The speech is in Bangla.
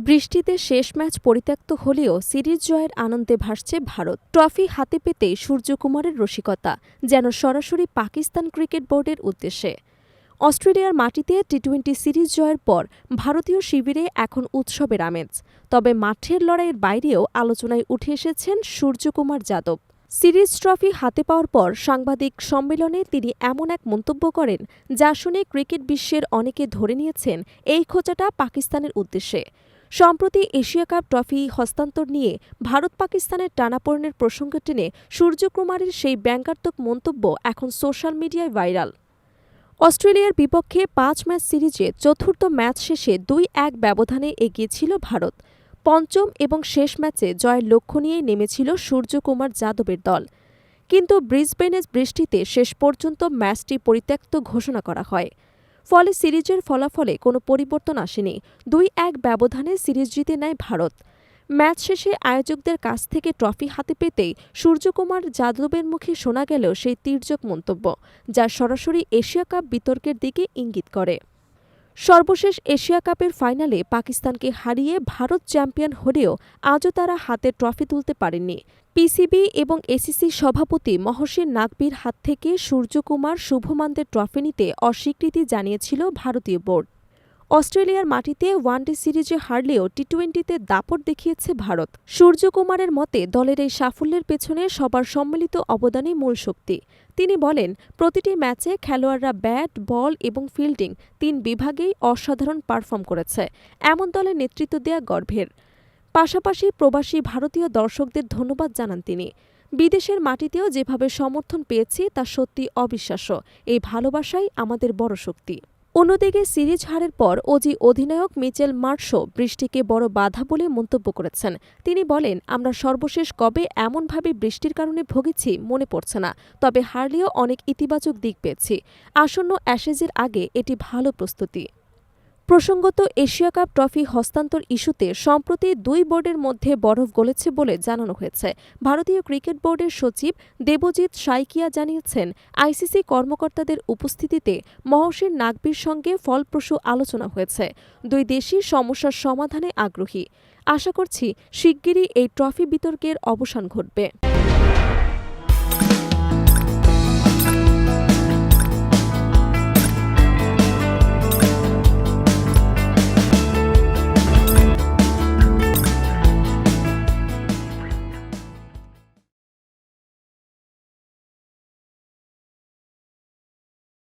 বৃষ্টিতে শেষ ম্যাচ পরিত্যক্ত হলেও সিরিজ জয়ের আনন্দে ভাসছে ভারত। ট্রফি হাতে পেতেই সূর্যকুমারের রসিকতা যেন সরাসরি পাকিস্তান ক্রিকেট বোর্ডের উদ্দেশ্যে। অস্ট্রেলিয়ার মাটিতে টি-20 সিরিজ জয়ের পর ভারতীয় শিবিরে এখন উৎসবের আমেজ। তবে মাঠের লড়াইয়ের বাইরেও আলোচনায় উঠে এসেছেন সূর্যকুমার যাদব। সিরিজ ট্রফি হাতে পাওয়ার পর সাংবাদিক সম্মেলনে তিনি এমন এক মন্তব্য করেন যা শুনে ক্রিকেট বিশ্বের অনেকে ধরে নিয়েছেন এই খোঁচাটা পাকিস্তানের উদ্দেশ্যে। সম্প্রতি এশিয়া কাপ ট্রফি হস্তান্তর নিয়ে ভারত পাকিস্তানের টানাপোড়েনের প্রসঙ্গ টেনে সূর্যকুমারের সেই ব্যঙ্গাত্মক মন্তব্য এখন সোশ্যাল মিডিয়ায় ভাইরাল। অস্ট্রেলিয়ার বিপক্ষে ৫ ম্যাচ সিরিজে চতুর্থ ম্যাচ শেষে ২-১ ব্যবধানে এগিয়ে ছিল ভারত। পঞ্চম এবং শেষ ম্যাচে জয়ের লক্ষ্য নিয়ে নেমেছিল সূর্যকুমার যাদবের দল। কিন্তু ব্রিসবেনে বৃষ্টিতে শেষ পর্যন্ত ম্যাচটি পরিত্যক্ত ঘোষণা করা হয়। ফলে সিরিজের ফলাফলে কোনো পরিবর্তন আসেনি। ২-১ ব্যবধানে সিরিজ জিতে নেয় ভারত। ম্যাচ শেষে আয়োজকদের কাছ থেকে ট্রফি হাতে পেতেই সূর্যকুমার যাদবের মুখে শোনা গেল সেই তির্যক মন্তব্য, যা সরাসরি এশিয়া কাপ বিতর্কের দিকে ইঙ্গিত করে। সর্বশেষ এশিয়া কাপের ফাইনালে পাকিস্তানকে হারিয়ে ভারত চ্যাম্পিয়ন হলেও আজও তারা হাতে ট্রফি তুলতে পারেননি। পিসিবি এবং এসিসি সভাপতি মহসিন নাকভির হাত থেকে সূর্যকুমার শুভমানদের ট্রফি নিতে অস্বীকৃতি জানিয়েছিল ভারতীয় বোর্ড। অস্ট্রেলিয়ার মাটিতে ওয়ানডে সিরিজে হারলেও টি-20তে দাপট দেখিয়েছে ভারত। সূর্যকুমারের মতে দলের এই সাফল্যের পেছনে সবার সম্মিলিত অবদানই মূল শক্তি। তিনি বলেন, প্রতিটি ম্যাচে খেলোয়াড়রা ব্যাট, বল এবং ফিল্ডিং ৩ বিভাগেই অসাধারণ পারফর্ম করেছে। এমন দলের নেতৃত্ব দেয়া গর্বের। পাশাপাশি প্রবাসী ভারতীয় দর্শকদের ধন্যবাদ জানান তিনি। বিদেশের মাটিতেও যেভাবে সমর্থন পেয়েছি তা সত্যি অবিশ্বাস্য। এই ভালোবাসাই আমাদের বড় শক্তি। অন্যদিকে সিরিজ হারের পর অধিনায়ক মিচেল মার্শও বৃষ্টিকে বড় বাধা বলে মন্তব্য করেছেন। তিনি বলেন, আমরা সর্বশেষ কবে এমনভাবে বৃষ্টির কারণে ভুগেছি মনে পড়ছে না, তবে হারলেও অনেক ইতিবাচক দিক পেয়েছি। আসন্ন অ্যাশেজের আগে এটি ভালো প্রস্তুতি। প্রসঙ্গত, এশিয়া কাপ ট্রফি হস্তান্তর ইস্যুতে সম্প্রতি ২ বোর্ডের মধ্যে বরফ গলেছে বলে জানানো হয়েছে। ভারতীয় ক্রিকেট বোর্ডের সচিব দেবজিৎ সাইকিয়া জানিয়েছেন, আইসিসি কর্মকর্তাদের উপস্থিতিতে মহসিন নাকভির সঙ্গে ফলপ্রসূ আলোচনা হয়েছে। ২ দেশই সমস্যার সমাধানে আগ্রহী। আশা করছি শিগগিরই এই ট্রফি বিতর্কের অবসান ঘটবে।